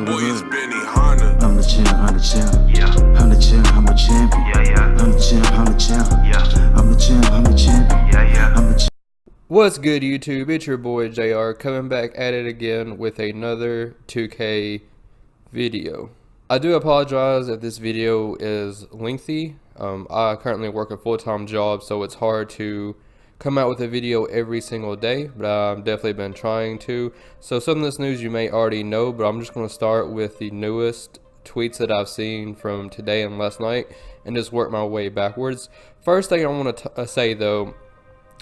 That boy is Benny Hanna. I'm the champ, I'm the champ. Yeah. I'm the champ, I'm a champion. Yeah, yeah. I'm the champ, I'm the champ. Yeah. I'm the champ, I'm the champion. Yeah, yeah. I'm the champ. What's good, YouTube? It's your boy JR coming back at it again with another 2K video. I do apologize if this video is lengthy. I currently work a full-time job, so it's hard to come out with a video every single day, but I've definitely been trying to. So some of this news you may already know, but I'm just going to start with the newest tweets that I've seen from today and last night and just work my way backwards. First thing I want to say though,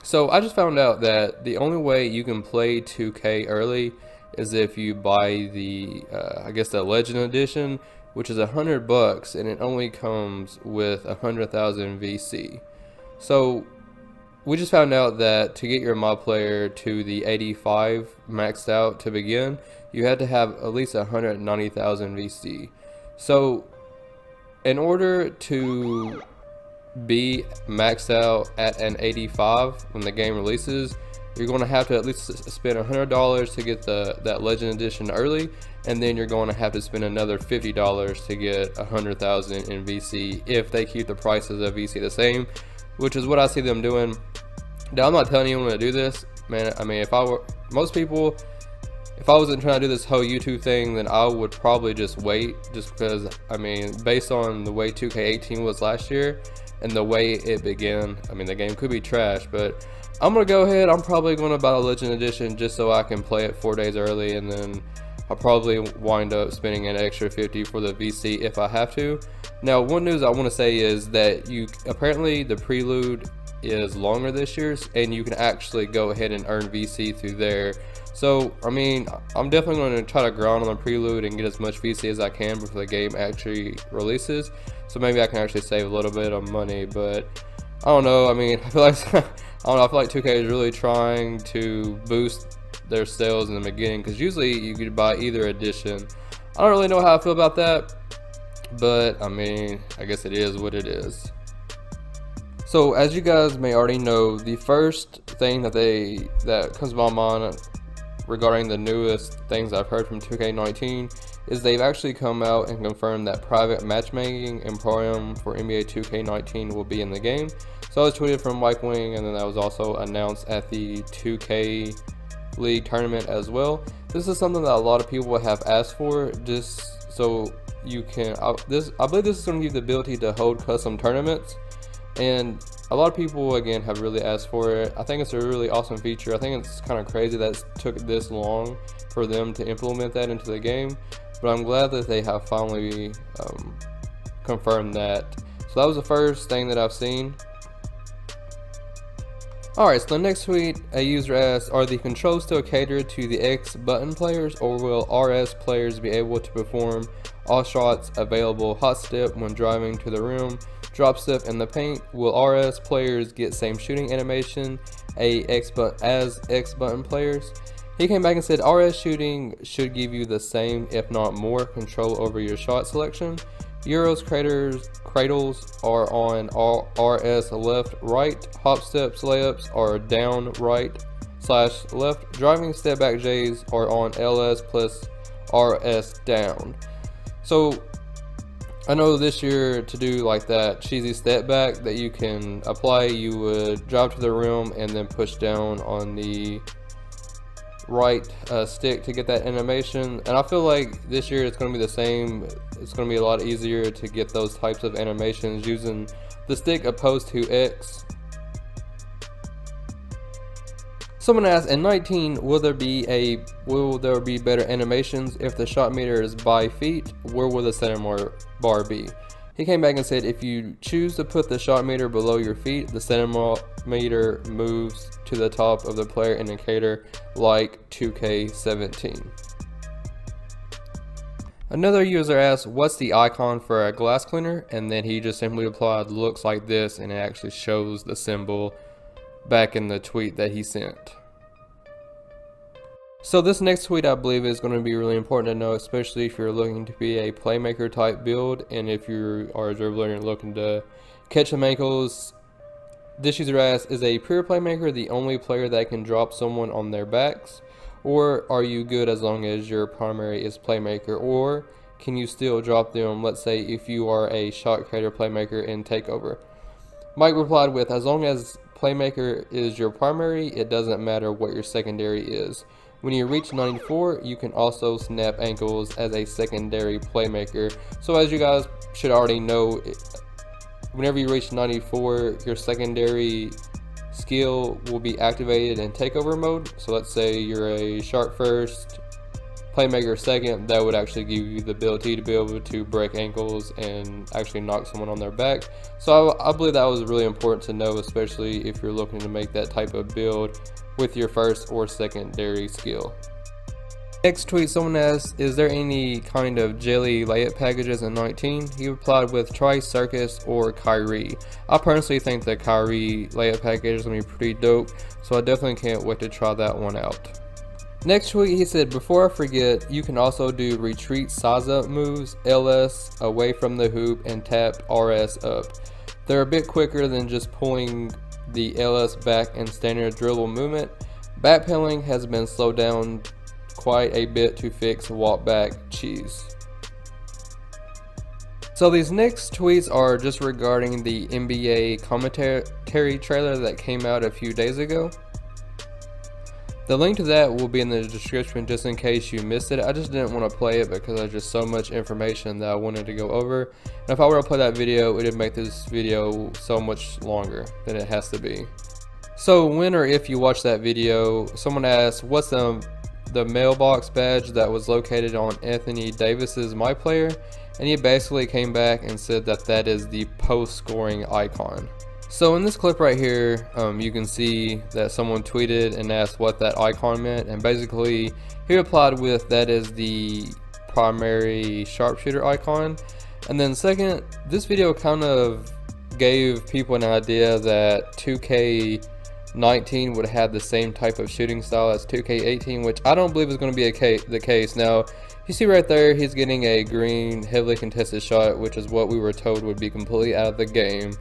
so I just found out that the only way you can play 2K early is if you buy the, I guess the Legend Edition, which is $100, and it only comes with 100,000 VC. So we just found out that to get your mod player to the 85 maxed out to begin, you had to have at least 190,000 VC. So in order to be maxed out at an 85 when the game releases, you're going to have to at least spend $100 to get that Legend Edition early, and then you're going to have to spend another $50 to get 100,000 in VC if they keep the prices of VC the same, which is what I see them doing. Now, I'm not telling anyone to do this, man. I mean, if I wasn't trying to do this whole YouTube thing, then I would probably just wait, just because, I mean, based on the way 2K18 was last year and the way it began, I mean, the game could be trash, but I'm gonna go ahead. I'm probably gonna buy a Legend Edition just so I can play it 4 days early, and then I'll probably wind up spending an extra 50 for the VC if I have to. Now, one news I want to say is that apparently the Prelude is longer this year, and you can actually go ahead and earn VC through there. So I mean, I'm definitely going to try to grind on the Prelude and get as much VC as I can before the game actually releases, so maybe I can actually save a little bit of money. But I don't know, I mean, I feel like I feel like 2K is really trying to boost their sales in the beginning, because usually you could buy either edition. I don't really know how I feel about that, but I mean, I guess it is what it is. So as you guys may already know, the first thing that comes to my mind regarding the newest things I've heard from 2K19 is they've actually come out and confirmed that private matchmaking and program for NBA2K19 will be in the game. So I was tweeted from Mike Wing, and then that was also announced at the 2K League tournament as well. This is something that a lot of people have asked for, just so you can, I believe this is going to give you the ability to hold custom tournaments, and a lot of people again have really asked for it. I think it's a really awesome feature. I think it's kind of crazy that it took this long for them to implement that into the game, but I'm glad that they have finally confirmed that. So that was the first thing that I've seen. Alright, so the next tweet, a user asked, are the controls still catered to the X button players, or will RS players be able to perform all shots available hot step when driving to the rim, drop step in the paint? Will RS players get same shooting animation as X button players? He came back and said RS shooting should give you the same, if not more, control over your shot selection. Euros cradles are on RS left right, hop steps layups are down right / left, driving step back J's are on LS plus RS down. So I know this year, to do like that cheesy step back that you can apply, you would drive to the rim and then push down on the right stick to get that animation, and I feel like this year it's going to be the same. It's going to be a lot easier to get those types of animations using the stick opposed to X. Someone asked, in 19, will there be better animations if the shot meter is by feet? Where will the center bar be? He came back and said, if you choose to put the shot meter below your feet, the centimeter moves to the top of the player indicator like 2K17. Another user asked, what's the icon for a glass cleaner? And then he just simply replied, looks like this, and it actually shows the symbol back in the tweet that he sent. So this next tweet I believe is going to be really important to know, especially if you're looking to be a playmaker type build, and if you are a dribbler and looking to catch some ankles. This user asked, is a pure playmaker the only player that can drop someone on their backs, Or are you good as long as your primary is playmaker? Or can you still drop them, let's say if you are a shot creator playmaker in takeover? Mike replied with, as long as playmaker is your primary, it doesn't matter what your secondary is. When you reach 94, you can also snap ankles as a secondary playmaker. So as you guys should already know, whenever you reach 94, your secondary skill will be activated in takeover mode. So let's say you're a sharp first, playmaker second, that would actually give you the ability to be able to break ankles and actually knock someone on their back. So I believe that was really important to know, especially if you're looking to make that type of build with your first or secondary skill. Next tweet, someone asked, is there any kind of jelly layup packages in 19? He replied with, try Circus or Kyrie. I personally think the Kyrie layup package is going to be pretty dope, so I definitely can't wait to try that one out. Next tweet, he said, before I forget, you can also do retreat size up moves, LS away from the hoop and tap RS up. They're a bit quicker than just pulling the LS back in standard dribble movement. Backpedaling has been slowed down quite a bit to fix walk back cheese. So these next tweets are just regarding the NBA commentary trailer that came out a few days ago. The link to that will be in the description just in case you missed it. I just didn't want to play it because there's just so much information that I wanted to go over. And if I were to play that video, it would make this video so much longer than it has to be. So when or if you watch that video, someone asked, what's the mailbox badge that was located on Anthony Davis's My Player? And he basically came back and said that that is the post scoring icon. So in this clip right here, you can see that someone tweeted and asked what that icon meant, and basically he replied with, that is the primary sharpshooter icon. And then second, this video kind of gave people an idea that 2K19 would have the same type of shooting style as 2K18, which I don't believe is going to be the case. Now, you see right there, he's getting a green heavily contested shot, which is what we were told would be completely out of the game.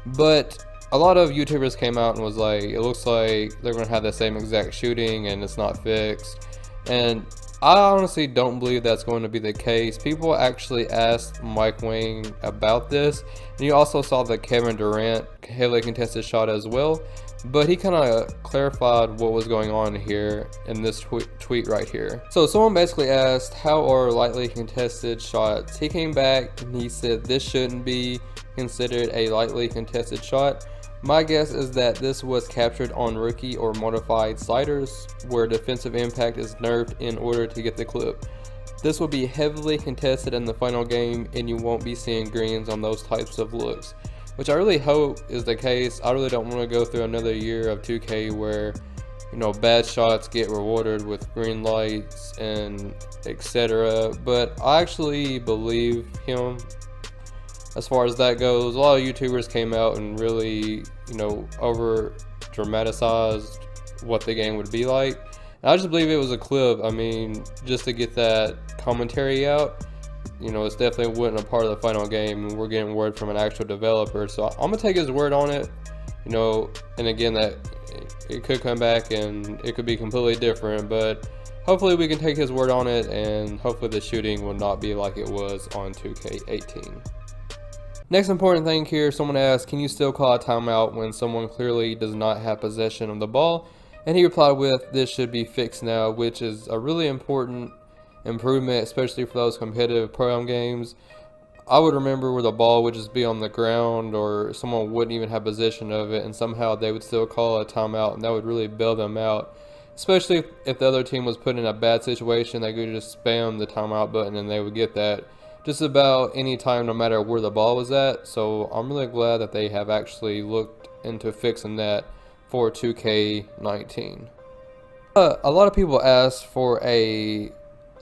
But a lot of YouTubers came out and was like, it looks like they're going to have the same exact shooting and it's not fixed. And I honestly don't believe that's going to be the case. People actually asked Mike Wang about this. And you also saw the Kevin Durant heavily contested shot as well. But he kind of clarified what was going on here in this tweet right here. So someone basically asked, how are lightly contested shots? He came back and he said this shouldn't be considered a lightly contested shot. My guess is that this was captured on rookie or modified sliders where defensive impact is nerfed in order to get the clip. This will be heavily contested in the final game and you won't be seeing greens on those types of looks, which I really hope is the case. I really don't want to go through another year of 2K where, you know, bad shots get rewarded with green lights and etc. But I actually believe him as far as that goes. A lot of YouTubers came out and really, you know, over dramatized what the game would be like. And I just believe it was a clip. I mean, just to get that commentary out, you know, it's definitely wasn't a part of the final game, and we're getting word from an actual developer. So I'm gonna take his word on it, you know, and again, that it could come back and it could be completely different, but hopefully we can take his word on it, and hopefully the shooting will not be like it was on 2K18. Next important thing here, someone asked, can you still call a timeout when someone clearly does not have possession of the ball? And he replied with, this should be fixed now, which is a really important improvement, especially for those competitive pro-am games. I would remember where the ball would just be on the ground or someone wouldn't even have possession of it and somehow they would still call a timeout, and that would really bail them out. Especially if the other team was put in a bad situation, they could just spam the timeout button and they would get that just about any time, no matter where the ball was at. So I'm really glad that they have actually looked into fixing that for 2K19. A lot of people asked for a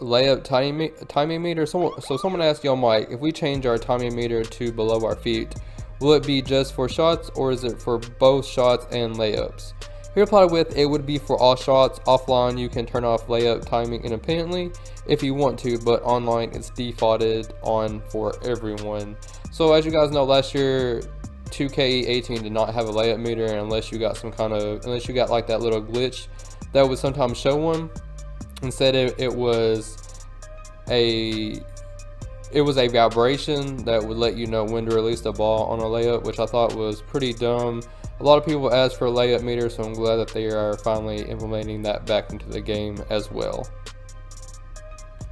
layup timing meter. So someone asked, yo Mike, if we change our timing meter to below our feet, will it be just for shots or is it for both shots and layups? He replied with, it would be for all shots. Offline you can turn off layup timing independently if you want to, but online it's defaulted on for everyone. So as you guys know, last year 2K18 did not have a layup meter unless you got like that little glitch that would sometimes show one. Instead, it was a vibration that would let you know when to release the ball on a layup, which I thought was pretty dumb. A lot of people asked for a layup meter, so I'm glad that they are finally implementing that back into the game as well.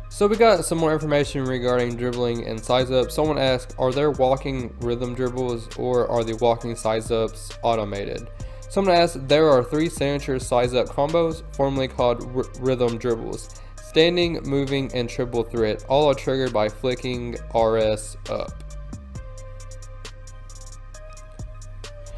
So we got some more information regarding dribbling and size up. Someone asked, are there walking rhythm dribbles or are the walking size ups automated? Someone asked, there are 3 signature size up combos, formerly called rhythm dribbles. Standing, moving, and triple threat. All are triggered by flicking RS up.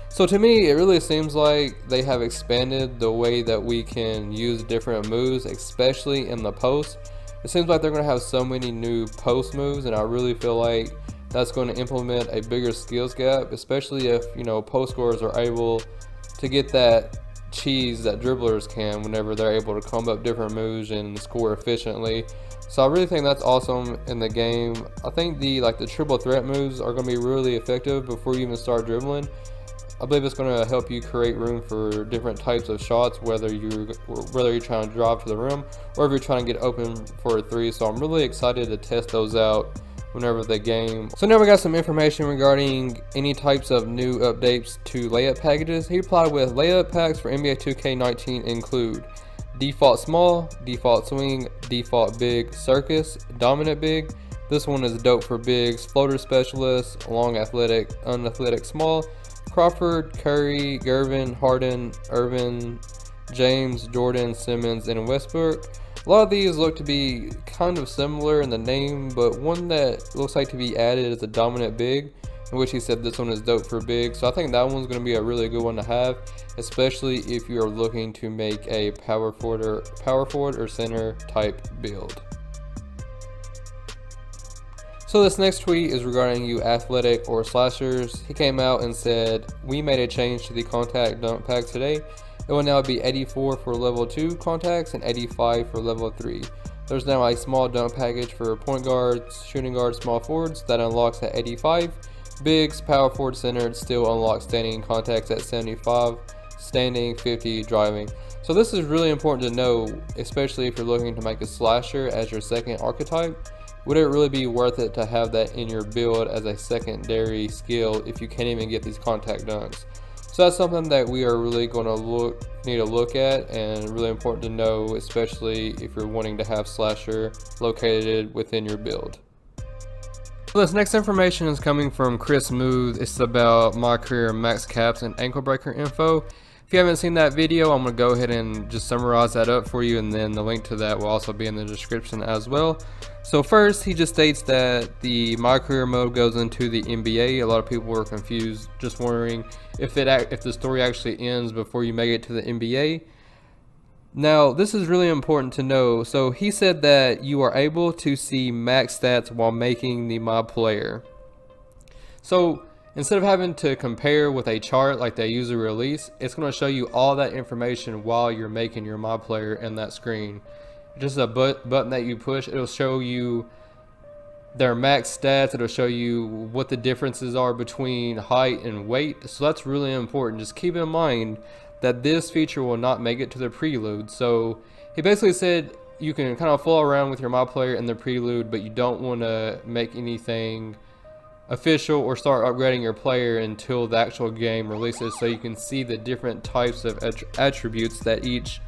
So to me, it really seems like they have expanded the way that we can use different moves, especially in the post. It seems like they're going to have so many new post moves, and I really feel like that's going to implement a bigger skills gap, especially if, you know, post scorers are able to get that cheese that dribblers can whenever they're able to comb up different moves and score efficiently. So I really think that's awesome in the game. I think the triple threat moves are going to be really effective before you even start dribbling. I believe it's going to help you create room for different types of shots, whether you're trying to drive to the rim or if you're trying to get open for a 3. So I'm really excited to test those out whenever the game. So now we got some information regarding any types of new updates to layup packages. He replied with, layup packs for NBA2K19 include default small, default swing, default big, circus, dominant big. This one is dope for bigs, floater specialist, long athletic, unathletic small, Crawford, Curry, Gervin, Harden, Irvin, James, Jordan, Simmons, and Westbrook. A lot of these look to be kind of similar in the name, but one that looks like to be added is a dominant big, in which he said this one is dope for big. So I think that one's going to be a really good one to have, especially if you are looking to make a power forward or center type build. So this next tweet is regarding you athletic or slashers. He came out and said, we made a change to the contact dunk pack today. It will now be 84 for level 2 contacts and 85 for level 3. There's now a small dunk package for point guards, shooting guards, small forwards that unlocks at 85. Bigs, power forward, centered still unlocks standing contacts at 75, standing, 50, driving. So this is really important to know, especially if you're looking to make a slasher as your second archetype. Would it really be worth it to have that in your build as a secondary skill if you can't even get these contact dunks? So that's something that we are really going to need to look at, and really important to know, especially if you're wanting to have slasher located within your build. So this next information is coming from Chris Muth. It's about my career max caps and ankle breaker info. If you haven't seen that video, I'm going to go ahead and just summarize that up for you, and then the link to that will also be in the description as well. So first, he just states that the My Career mode goes into the NBA. A lot of people were confused, just wondering if the story actually ends before you make it to the NBA. Now, this is really important to know. So he said that you are able to see max stats while making the My Player. So instead of having to compare with a chart like they usually release, it's going to show you all that information while you're making your My Player in that screen. Just a button that you push, it'll show you their max stats, it'll show you what the differences are between height and weight. So that's really important. Just keep in mind that this feature will not make it to the Prelude. So he basically said you can kind of fool around with your My Player in the Prelude, but you don't want to make anything official or start upgrading your player until the actual game releases, so you can see the different types of attributes that each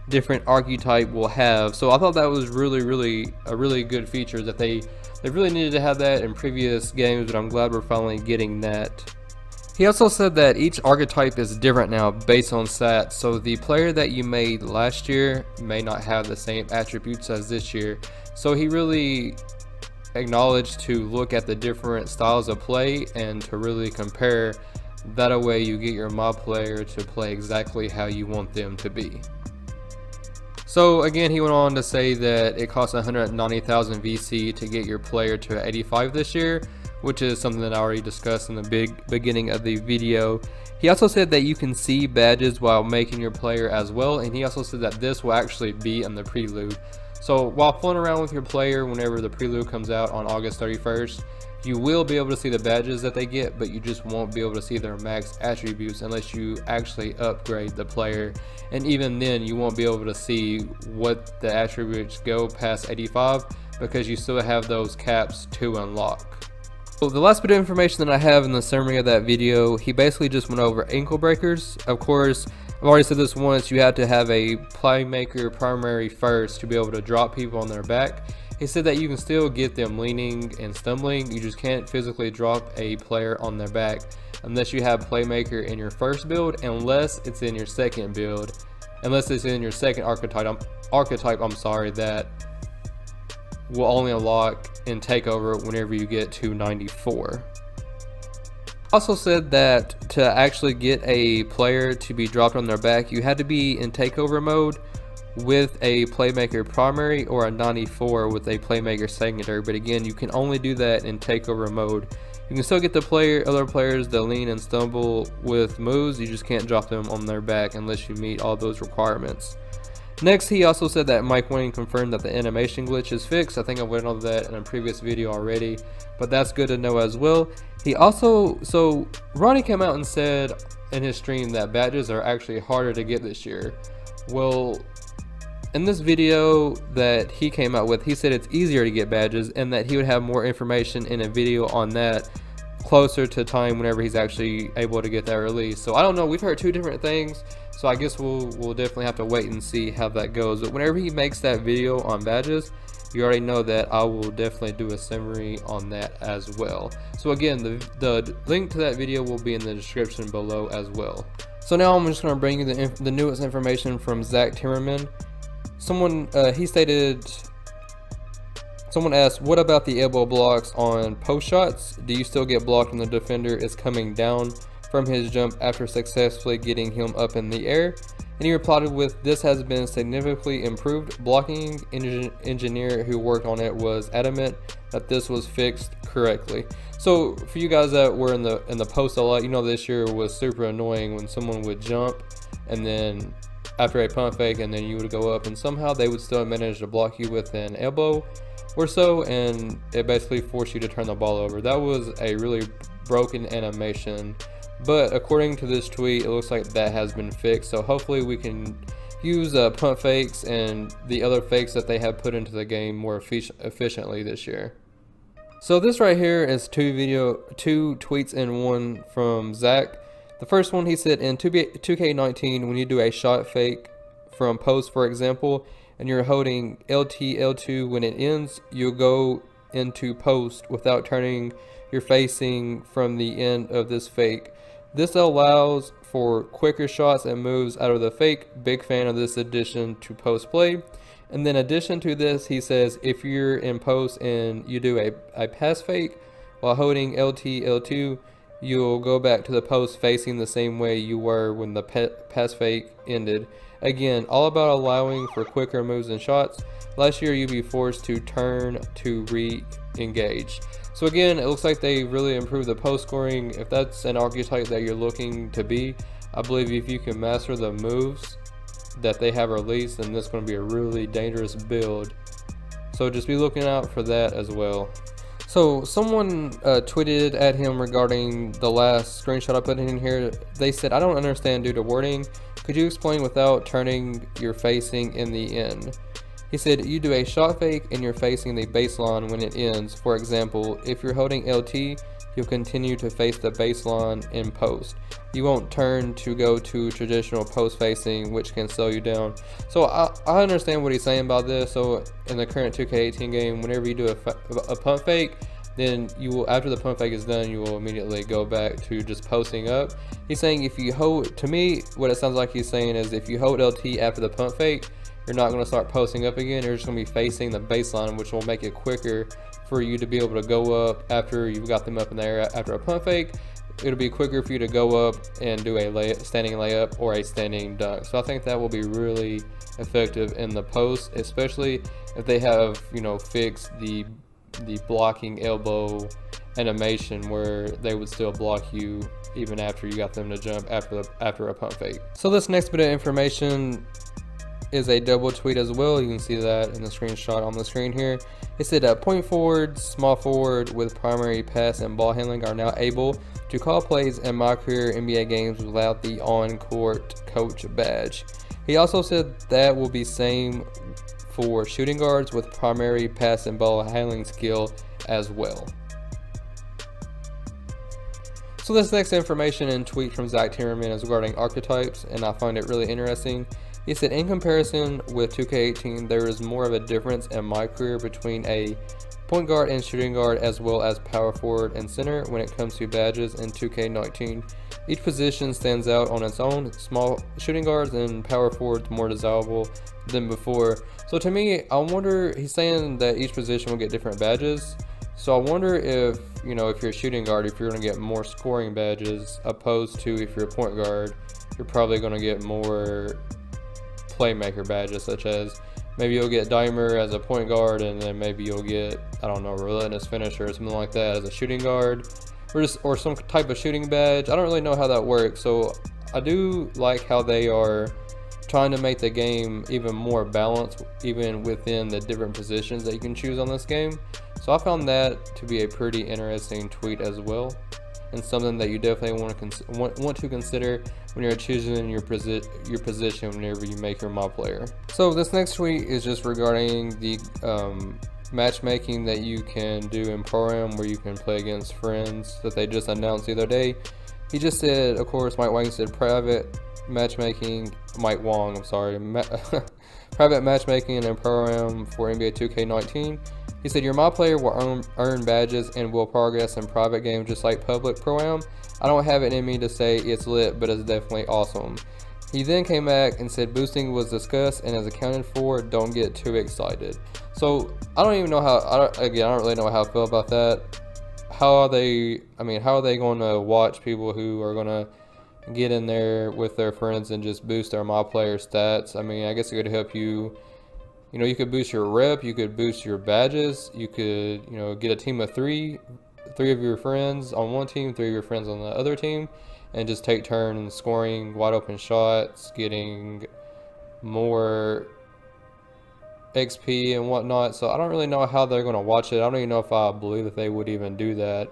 different archetype will have. So I thought that was a really good feature, that they really needed to have that in previous games, but I'm glad we're finally getting that. He also said that each archetype is different now based on stats, so the player that you made last year may not have the same attributes as this year. So he really acknowledged to look at the different styles of play and to really compare. That way you get your My Player to play exactly how you want them to be. So again, he went on to say that it costs 190,000 VC to get your player to 85 this year, which is something that I already discussed in the beginning of the video. He also said that you can see badges while making your player as well, and he also said that this will actually be in the Prelude. So while fooling around with your player whenever the Prelude comes out on August 31st, you will be able to see the badges that they get, but you just won't be able to see their max attributes unless you actually upgrade the player. And even then, you won't be able to see what the attributes go past 85 because you still have those caps to unlock. So the last bit of information that I have in the summary of that video, he basically just went over ankle breakers. Of course, I've already said this once, you have to have a playmaker primary first to be able to drop people on their back. He said that you can still get them leaning and stumbling, you just can't physically drop a player on their back unless you have playmaker in your first build, unless it's in your second build, unless it's in your second archetype, that will only unlock and take over whenever you get to 94. Also said that to actually get a player to be dropped on their back, you had to be in takeover mode with a playmaker primary or a 94 with a playmaker secondary, but again, you can only do that in takeover mode. You can still get the other players that lean and stumble with moves, you just can't drop them on their back unless you meet all those requirements. Next, he also said that Mike Winning confirmed that the animation glitch is fixed. I think I went over that in a previous video already, but that's good to know as well. He also, so Ronnie came out and said in his stream that badges are actually harder to get this year. Well, in this video that he came out with, he said it's easier to get badges and that he would have more information in a video on that closer to time whenever he's actually able to get that release. So I don't know, we've heard two different things, so I guess we'll definitely have to wait and see how that goes. But whenever he makes that video on badges, you already know that I will definitely do a summary on that as well. So again, the link to that video will be in the description below as well. So now I'm just going to bring you the newest information from Zach Timmerman. Someone asked, what about the elbow blocks on post shots? Do you still get blocked when the defender is coming down from his jump after successfully getting him up in the air? And he replied with, this has been significantly improved. Blocking engineer who worked on it was adamant that this was fixed correctly. So for you guys that were in the post a lot, you know this year was super annoying when someone would jump and then after a pump fake and then you would go up and somehow they would still manage to block you with an elbow or so, and it basically forced you to turn the ball over. That was a really broken animation, but according to this tweet, it looks like that has been fixed. So hopefully we can use pump fakes and the other fakes that they have put into the game more efficiently this year. So this right here is two tweets in one from Zach. The first one, he said, in 2K19, when you do a shot fake from post, for example, and you're holding LT, L2 when it ends, you'll go into post without turning your facing from the end of this fake. This allows for quicker shots and moves out of the fake. Big fan of this addition to post play. And then addition to this, he says, if you're in post and you do a pass fake while holding LT, L2, you'll go back to the post facing the same way you were when the pass fake ended. Again, all about allowing for quicker moves and shots. Last year, you'd be forced to turn to re-engage. So again, it looks like they really improved the post scoring. If that's an archetype that you're looking to be, I believe if you can master the moves that they have released, then this is going to be a really dangerous build. So just be looking out for that as well. So someone tweeted at him regarding the last screenshot I put in here. They said, I don't understand due to wording. Could you explain without turning your facing in the end? He said, you do a shot fake and you're facing the baseline when it ends. For example, if you're holding LT, you'll continue to face the baseline in post. You won't turn to go to traditional post facing, which can slow you down. So I understand what he's saying about this. So in the current 2K18 game, whenever you do a pump fake, then you will, after the pump fake is done, you will immediately go back to just posting up. He's saying if you hold, to me, what it sounds like he's saying is if you hold LT after the pump fake, you're not going to start posting up again. You're just going to be facing the baseline, which will make it quicker for you to be able to go up after you've got them up in the air after a pump fake. It'll be quicker for you to go up and do a standing layup or a standing dunk. So I think that will be really effective in the post, especially if they have, you know, fixed the blocking elbow animation where they would still block you even after you got them to jump after a pump fake. So this next bit of information is a double tweet as well. You can see that in the screenshot on the screen here. It said point forward, small forward with primary pass and ball handling are now able to call plays in my career NBA games without the on-court coach badge. He also said that will be same for shooting guards with primary pass and ball handling skill as well. So this next information and tweet from Zach Timmerman is regarding archetypes, and I find it really interesting. He said, in comparison with 2K18, there is more of a difference in my career between a point guard and shooting guard as well as power forward and center when it comes to badges in 2K19. Each position stands out on its own. Small shooting guards and power forwards more desirable than before. So to me, I wonder, he's saying that each position will get different badges. So I wonder if, you know, if you're a shooting guard, if you're going to get more scoring badges opposed to if you're a point guard, you're probably going to get more playmaker badges, such as maybe you'll get Dimer as a point guard, and then maybe you'll get, I don't know, relentless finisher or something like that as a shooting guard, or some type of shooting badge. I don't really know how that works. So I do like how they are trying to make the game even more balanced, even within the different positions that you can choose on this game. So I found that to be a pretty interesting tweet as well, and something that you definitely want to consider when you're choosing your position whenever you make your mob player. So this next tweet is just regarding the matchmaking that you can do in Pro-Am, where you can play against friends, that they just announced the other day. He just said, of course, Mike Wang said private matchmaking, private matchmaking and Pro-Am for NBA 2K19. He said, your mob player will earn badges and will progress in private games just like public Pro-Am. I don't have it in me to say it's lit, but it's definitely awesome. He then came back and said boosting was discussed and is accounted for. Don't get too excited. So I don't even know how, I don't really know how I feel about that. How are they going to watch people who are going to get in there with their friends and just boost their mob player stats? I mean, I guess it could help you. You know, you could boost your rep, you could boost your badges, you could, you know, get a team of three of your friends on one team, 3 of your friends on the other team, and just take turns scoring wide open shots, getting more XP and whatnot. So I don't really know how they're going to watch it. I don't even know if I believe that they would even do that.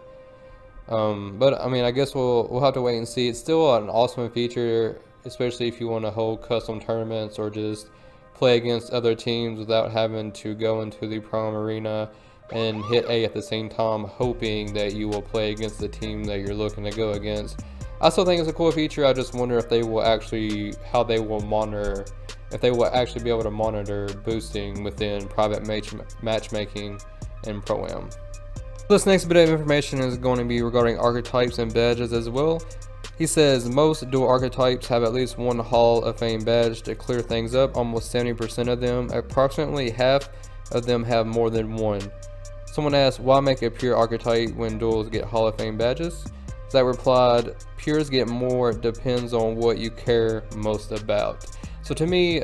But I mean, I guess we'll have to wait and see. It's still an awesome feature, especially if you want to hold custom tournaments or just play against other teams without having to go into the Pro-Am arena and hit A at the same time, hoping that you will play against the team that you're looking to go against. I still think it's a cool feature. I just wonder if they will actually, how they will monitor, if they will actually be able to monitor boosting within private matchmaking and Pro-Am. This next bit of information is going to be regarding archetypes and badges as well. He says most dual archetypes have at least one Hall of Fame badge. To clear things up, almost 70% of them, approximately half of them, have more than one. Someone asked, why make a pure archetype when duels get Hall of Fame badges? Zach replied, pures get more, depends on what you care most about. So to me,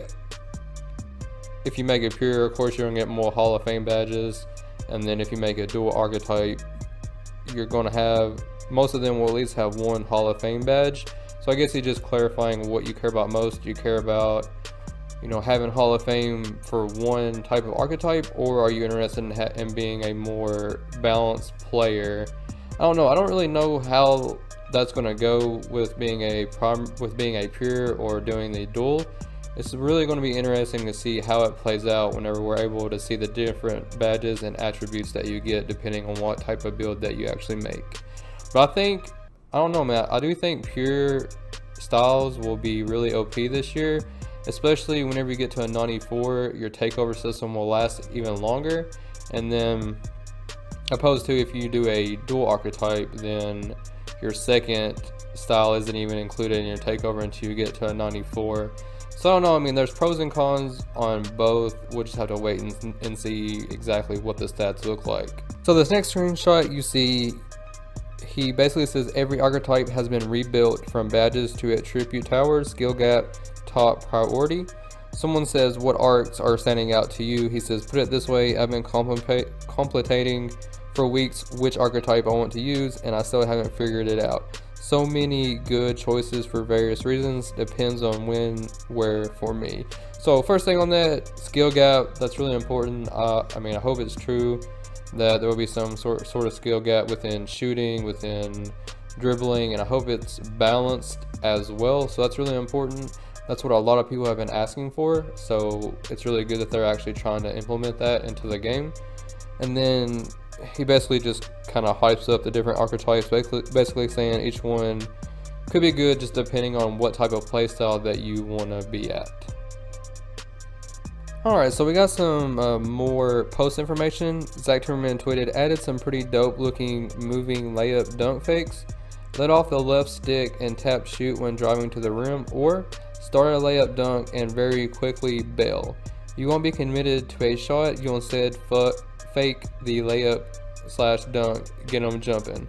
if you make a pure, of course you're going to get more Hall of Fame badges. And then if you make a dual archetype, you're going to have, most of them will at least have one Hall of Fame badge. So I guess he's just clarifying what you care about most. Do you care about, you know, having Hall of Fame for one type of archetype, or are you interested in being a more balanced player? I don't know. I don't really know how that's going to go with being a pure or doing the dual. It's really going to be interesting to see how it plays out whenever we're able to see the different badges and attributes that you get depending on what type of build that you actually make. But I don't know, man, I do think pure styles will be really OP this year, especially whenever you get to a 94, your takeover system will last even longer. And then opposed to if you do a dual archetype, then your second style isn't even included in your takeover until you get to a 94. So I don't know, I mean, there's pros and cons on both. We'll just have to wait and see exactly what the stats look like. So this next screenshot you see, he basically says every archetype has been rebuilt from badges to attribute towers, skill gap, top priority. Someone says, what arcs are standing out to you? He says, put it this way, I've been contemplating for weeks which archetype I want to use, and I still haven't figured it out. so many good choices for various reasons. Depends on when, where for me. So first thing on that, skill gap, that's really important. I mean, I hope it's true that there will be some sort of skill gap within shooting, within dribbling, and I hope it's balanced as well. So that's really important. That's what a lot of people have been asking for. So it's really good that they're actually trying to implement that into the game. And then he basically just kind of hypes up the different archetypes, basically saying each one could be good just depending on what type of playstyle that you want to be at. Alright, so we got some more post information. Zach Timmerman tweeted, added some pretty dope looking moving layup dunk fakes. Let off the left stick and tap shoot when driving to the rim, or start a layup dunk and very quickly bail. You won't be committed to a shot, you'll instead fake the layup / dunk, get them jumping.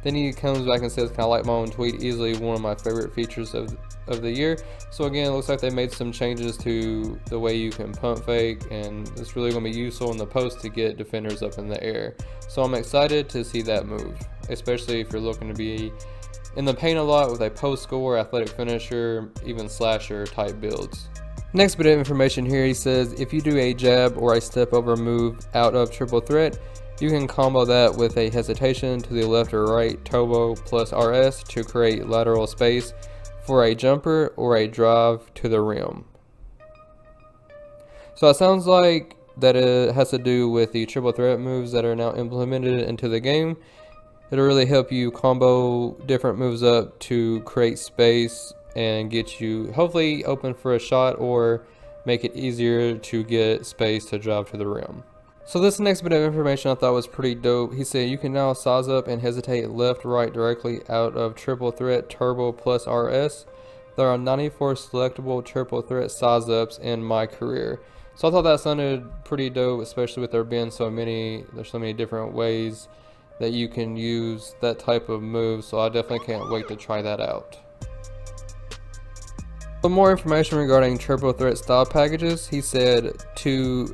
Then he comes back and says, kind of like my own tweet, easily one of my favorite features of the year. So again, it looks like they made some changes to the way you can pump fake, and it's really going to be useful in the post to get defenders up in the air. So I'm excited to see that move, especially if you're looking to be in the paint a lot with a post score, athletic finisher, even slasher type builds. Next bit of information here, he says if you do a jab or a step over move out of triple threat, you can combo that with a hesitation to the left or right turbo plus RS to create lateral space for a jumper or a drive to the rim. So it sounds like that it has to do with the triple threat moves that are now implemented into the game. It'll really help you combo different moves up to create space and get you hopefully open for a shot, or make it easier to get space to drive to the rim. So this next bit of information I thought was pretty dope. He said you can now size up and hesitate left right directly out of triple threat turbo plus RS. There are 94 selectable triple threat size ups in my career. So I thought that sounded pretty dope, especially with there being there's so many different ways that you can use that type of move. So I definitely can't wait to try that out. For more information regarding triple threat style packages, he said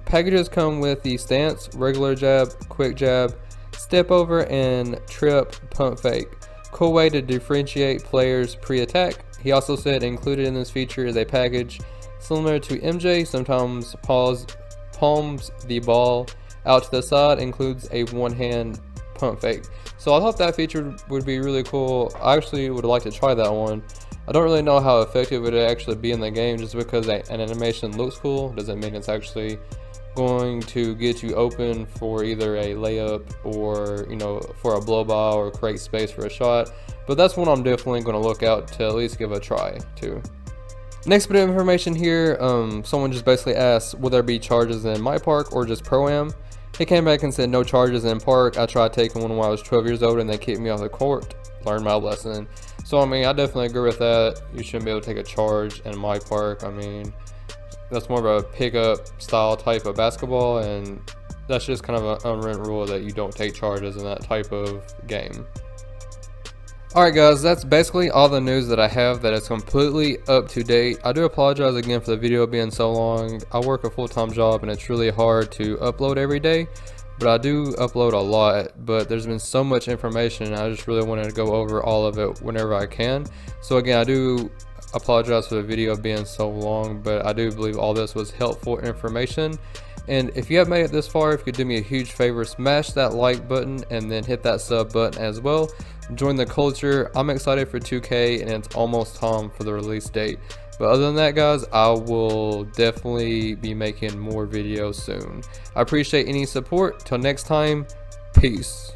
packages come with the stance, regular jab, quick jab, step over, and trip pump fake. Cool way to differentiate players pre-attack. He also said included in this feature is a package similar to MJ, sometimes palms the ball out to the side, includes a one-hand pump fake. So I thought that feature would be really cool. I actually would like to try that one. I don't really know how effective it would actually be in the game. Just because an animation looks cool doesn't mean it's actually going to get you open for either a layup or, you know, for a blow by or create space for a shot. But that's one I'm definitely going to look out to at least give a try to. Next bit of information here, someone just basically asked, will there be charges in my park or just Pro-Am? He came back and said no charges in park. I tried taking one when I was 12 years old and they kicked me off the court. Learned my lesson. So I mean, I definitely agree with that. You shouldn't be able to take a charge in my park. I mean, that's more of a pickup style type of basketball, and that's just kind of an unwritten rule that you don't take charges in that type of game. Alright guys, that's basically all the news that I have that is completely up to date. I do apologize again for the video being so long. I work a full-time job and it's really hard to upload every day, but I do upload a lot. But there's been so much information and I just really wanted to go over all of it whenever I can. So again, I do apologize for the video being so long, but I do believe all this was helpful information. And if you have made it this far, if you could do me a huge favor, smash that like button and then hit that sub button as well. Join the culture. I'm excited for 2K and it's almost time for the release date. But other than that guys, I will definitely be making more videos soon. I appreciate any support. Till next time, peace.